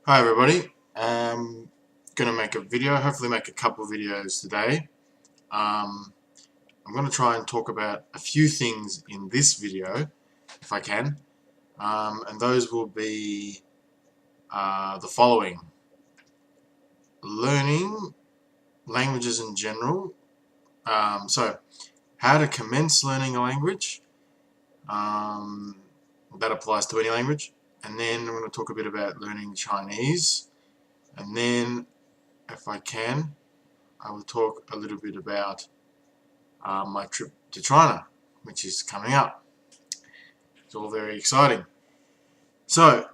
Hi everybody, going to make a video, hopefully make a couple of videos today. I'm going to try and talk about a few things in this video, if I can, and those will be the following: learning languages in general, so how to commence learning a language, um, that applies to any language, and then I'm going to talk a bit about learning Chinese, and then if I can, I will talk a little bit about my trip to China, which is coming up. It's all very exciting. So,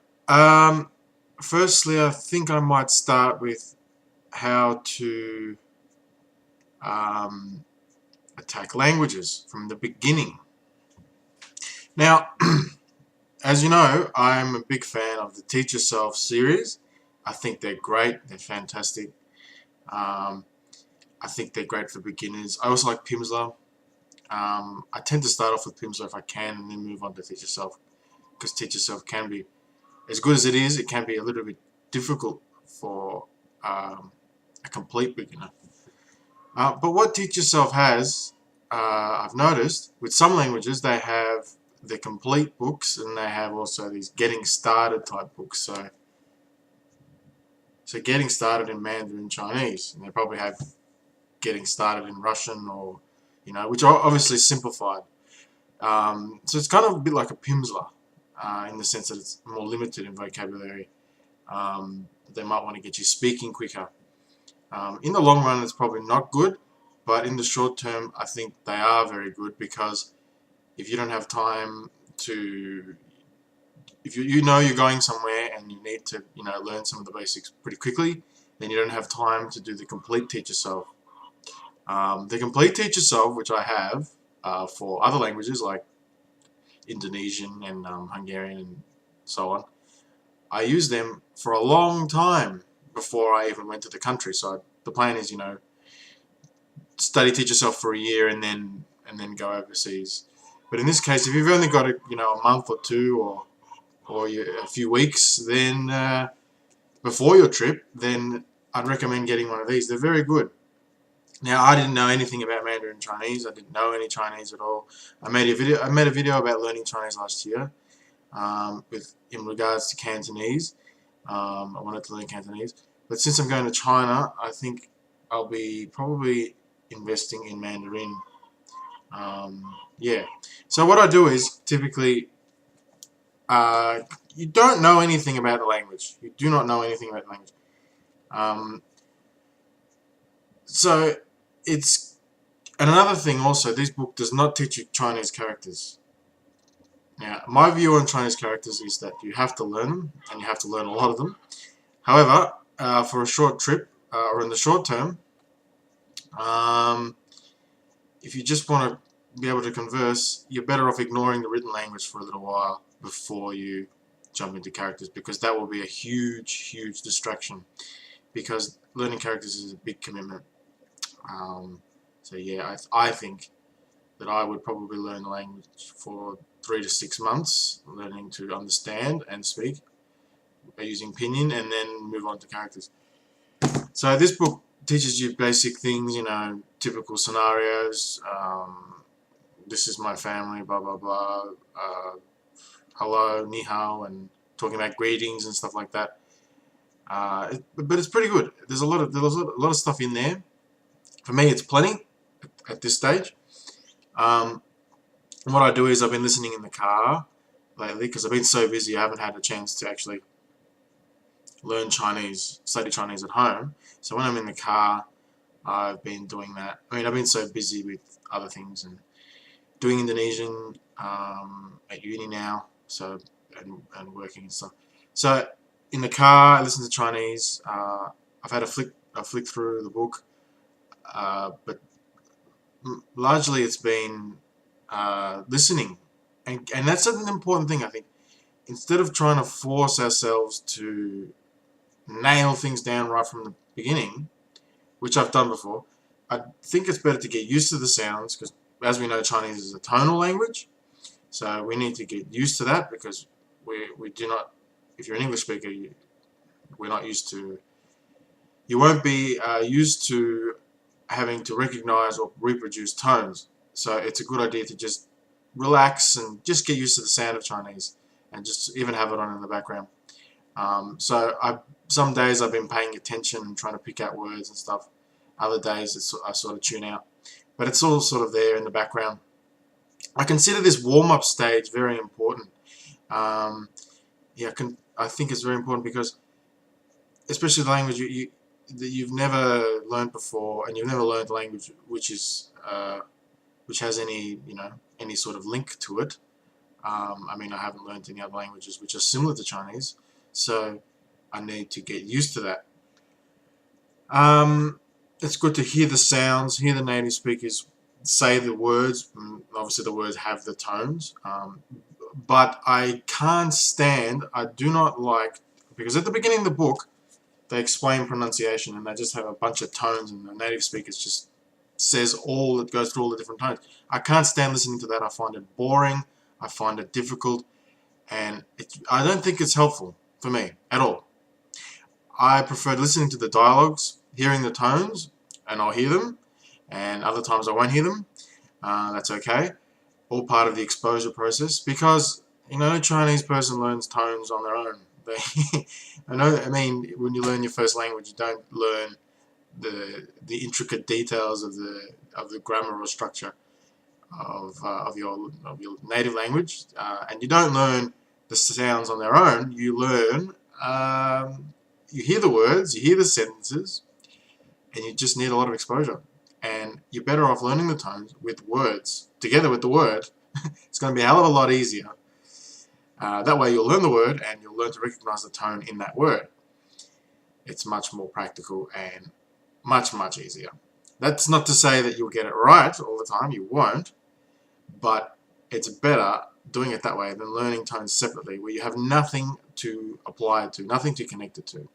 firstly, I think I might start with how to um, attack languages from the beginning. Now, as you know, I'm a big fan of the Teach Yourself series. I think they're great. They're fantastic. Um, I think they're great for beginners. I also like Pimsleur. I tend to start off with Pimsleur if I can and then move on to Teach Yourself, because Teach Yourself can be, as good as it is, it can be a little bit difficult for a complete beginner. But what Teach Yourself has, I've noticed, with some languages they have the complete books and they have also these getting started type books. So getting started in Mandarin Chinese, and they probably have getting started in Russian or, which are obviously simplified. So it's kind of a bit like a Pimsleur in the sense that it's more limited in vocabulary. They might want to get you speaking quicker. In the long run, it's probably not good, but in the short term, I think they are very good, because if you don't have time to, if you know you're going somewhere and you need to, learn some of the basics pretty quickly, then you don't have time to do the complete Teach Yourself. The complete Teach Yourself, which I have for other languages like Indonesian and Hungarian and so on, I used them for a long time before I even went to the country. So the plan is, study Teach Yourself for a year and then go overseas. But in this case, if you've only got a month or two or a few weeks, then before your trip, then I'd recommend getting one of these. They're very good. Now, I didn't know anything about Mandarin Chinese. I didn't know any Chinese at all. I made a video about learning Chinese last year, in regards to Cantonese. I wanted to learn Cantonese, but since I'm going to China, I think I'll be probably investing in Mandarin. Yeah. So what I do is typically, you don't know anything about the language. You do not know anything about the language. So it's, and another thing also, this book does not teach you Chinese characters. Now, my view on Chinese characters is that you have to learn them, and you have to learn a lot of them. However, for a short trip, or in the short term, if you just want to be able to converse, you're better off ignoring the written language for a little while before you jump into characters, because that will be a huge distraction, because learning characters is a big commitment. So yeah, I think that I would probably learn the language for 3 to 6 months, learning to understand and speak by using pinyin, and then move on to characters. So this book teaches you basic things, typical scenarios. This is my family, blah blah blah. Hello, ni hao, and talking about greetings and stuff like that. But it's pretty good. There's a lot of stuff in there. For me, it's plenty at this stage. And what I do is I've been listening in the car lately, because I've been so busy I haven't had a chance to actually learn Chinese, study Chinese at home. So when I'm in the car, I've been doing that. I mean, I've been so busy with other things and doing Indonesian at uni now, so and working and stuff. So in the car, I listen to Chinese. I've had a flick through the book, but largely it's been listening, and that's an important thing, I think. Instead of trying to force ourselves to nail things down right from the beginning, which I've done before, I think it's better to get used to the sounds, because as we know, Chinese is a tonal language, so we need to get used to that, because we do not, if you're an English speaker, We're not used to. You won't be used to having to recognize or reproduce tones. So it's a good idea to just relax and just get used to the sound of Chinese, and just even have it on in the background. Some days I've been paying attention and trying to pick out words and stuff. Other days I sort of tune out, but it's all sort of there in the background. I consider this warm-up stage very important. Um, yeah, I think it's very important because, especially the language that you've never learned before, and you've never learned a language which has any sort of link to it. I mean, I haven't learned any other languages which are similar to Chinese, so I need to get used to that. It's good to hear the sounds, hear the native speakers say the words. Obviously, the words have the tones, but I do not like, because at the beginning of the book, they explain pronunciation, and they just have a bunch of tones, and the native speakers just goes through all the different tones. I can't stand listening to that. I find it boring. I find it difficult, and I don't think it's helpful for me at all. I prefer listening to the dialogues, hearing the tones, and I'll hear them, and other times I won't hear them. That's okay. All part of the exposure process, because no Chinese person learns tones on their own. I mean, when you learn your first language, you don't learn the intricate details of the grammar or structure of your native language, and you don't learn the sounds on their own. You learn. You hear the words, you hear the sentences, and you just need a lot of exposure. And you're better off learning the tones with words, together with the word. It's going to be a hell of a lot easier. That way you'll learn the word, and you'll learn to recognize the tone in that word. It's much more practical and much, much easier. That's not to say that you'll get it right all the time. You won't. But it's better doing it that way than learning tones separately, where you have nothing to apply it to, nothing to connect it to.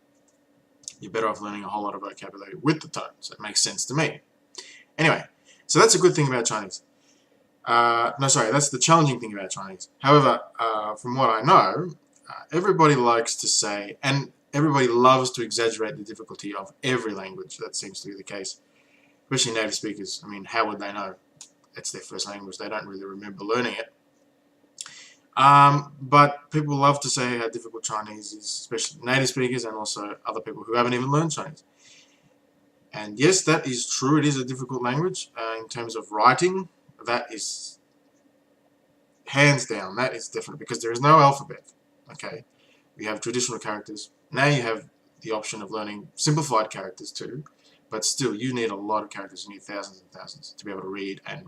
You're better off learning a whole lot of vocabulary with the tones. It makes sense to me. Anyway, so that's a good thing about Chinese. That's the challenging thing about Chinese. However, from what I know, everybody likes to say, and everybody loves to exaggerate the difficulty of every language. That seems to be the case, especially native speakers. I mean, how would they know? It's their first language. They don't really remember learning it. But people love to say how difficult Chinese is, especially native speakers and also other people who haven't even learned Chinese. And yes, that is true. It is a difficult language in terms of writing. That is hands down. That is different, because there is no alphabet. Okay, we have traditional characters. Now you have the option of learning simplified characters too, but still, you need a lot of characters. You need thousands and thousands to be able to read and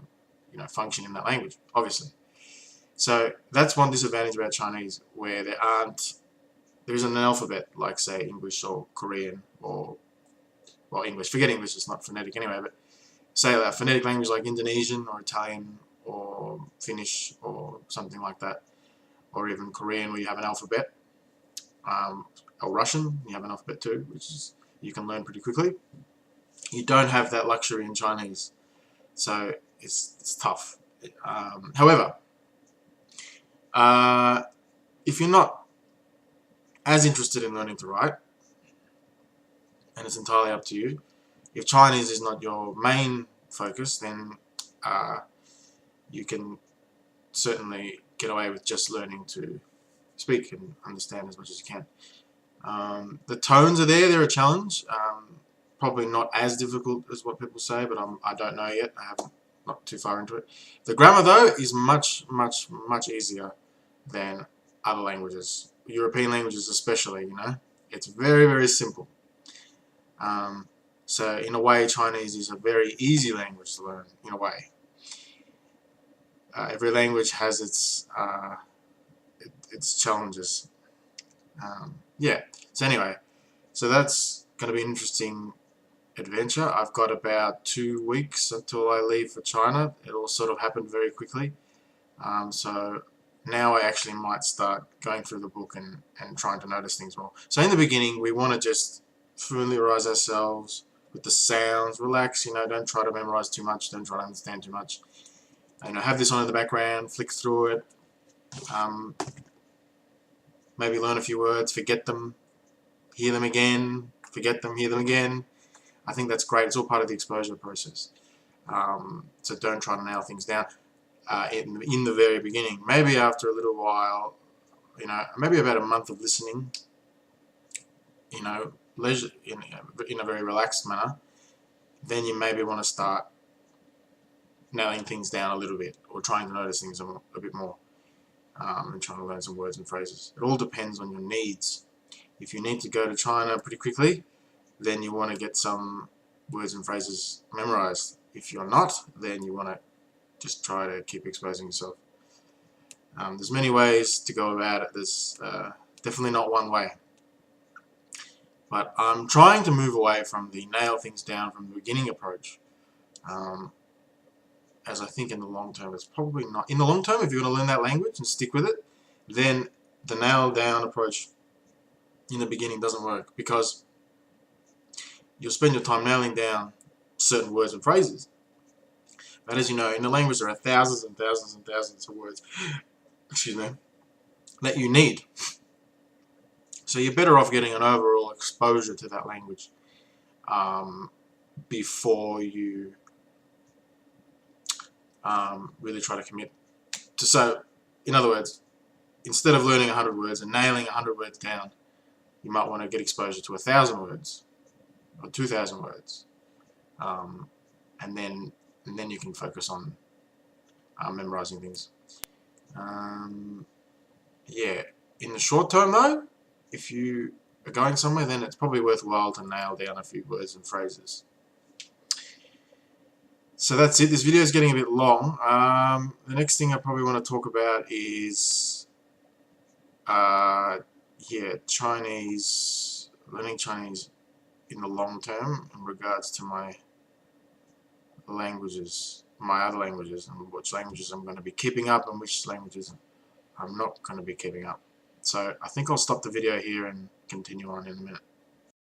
function in that language, obviously. So that's one disadvantage about Chinese, where there isn't an alphabet like, say, English or Korean or, well, English. Forget English, it's not phonetic anyway, but say a phonetic language like Indonesian or Italian or Finnish or something like that, or even Korean, where you have an alphabet, or Russian, you have an alphabet too, which you can learn pretty quickly. You don't have that luxury in Chinese, so it's tough. However, if you're not as interested in learning to write, and it's entirely up to you, if Chinese is not your main focus, then you can certainly get away with just learning to speak and understand as much as you can. The tones are there. They're a challenge. Probably not as difficult as what people say, but I don't know yet. I haven't not too far into it. The grammar, though, is much, much, much easier than other languages. European languages especially, It's very, very simple. So in a way, Chinese is a very easy language to learn, in a way. Every language has its challenges. Yeah. So anyway, so that's going to be an interesting adventure. I've got about 2 weeks until I leave for China. It all sort of happened very quickly. So now I actually might start going through the book and trying to notice things more. So in the beginning, we want to just familiarize ourselves with the sounds, relax, don't try to memorize too much, don't try to understand too much. Have this on in the background, flick through it, maybe learn a few words, forget them, hear them again, forget them, hear them again. I think that's great. It's all part of the exposure process. So don't try to nail things down in the very beginning. Maybe after a little while, maybe about a month of listening, leisure in a very relaxed manner, then you maybe want to start nailing things down a little bit, or trying to notice things a bit more, and trying to learn some words and phrases. It all depends on your needs. If you need to go to China pretty quickly, then you want to get some words and phrases memorized. If you're not, then you want to just try to keep exposing yourself. There's many ways to go about it. There's definitely not one way. But I'm trying to move away from the nail things down from the beginning approach. As I think in the long term, it's probably not. In the long term, if you're going to learn that language and stick with it, then the nail down approach in the beginning doesn't work, because you'll spend your time nailing down certain words and phrases. But as you know, in the language there are thousands and thousands and thousands of words, excuse me, that you need. So you're better off getting an overall exposure to that language before you really try to commit to. So, in other words, instead of learning 100 words and nailing 100 words down, you might want to get exposure to 1,000 words or 2,000 words, and then you can focus on memorizing things. Yeah, in the short term though, if you are going somewhere, then it's probably worthwhile to nail down a few words and phrases. So that's it. This video is getting a bit long. The next thing I probably want to talk about is Chinese, learning Chinese in the long term in regards to my languages, my other languages, and which languages I'm going to be keeping up and which languages I'm not going to be keeping up. So I think I'll stop the video here and continue on in a minute.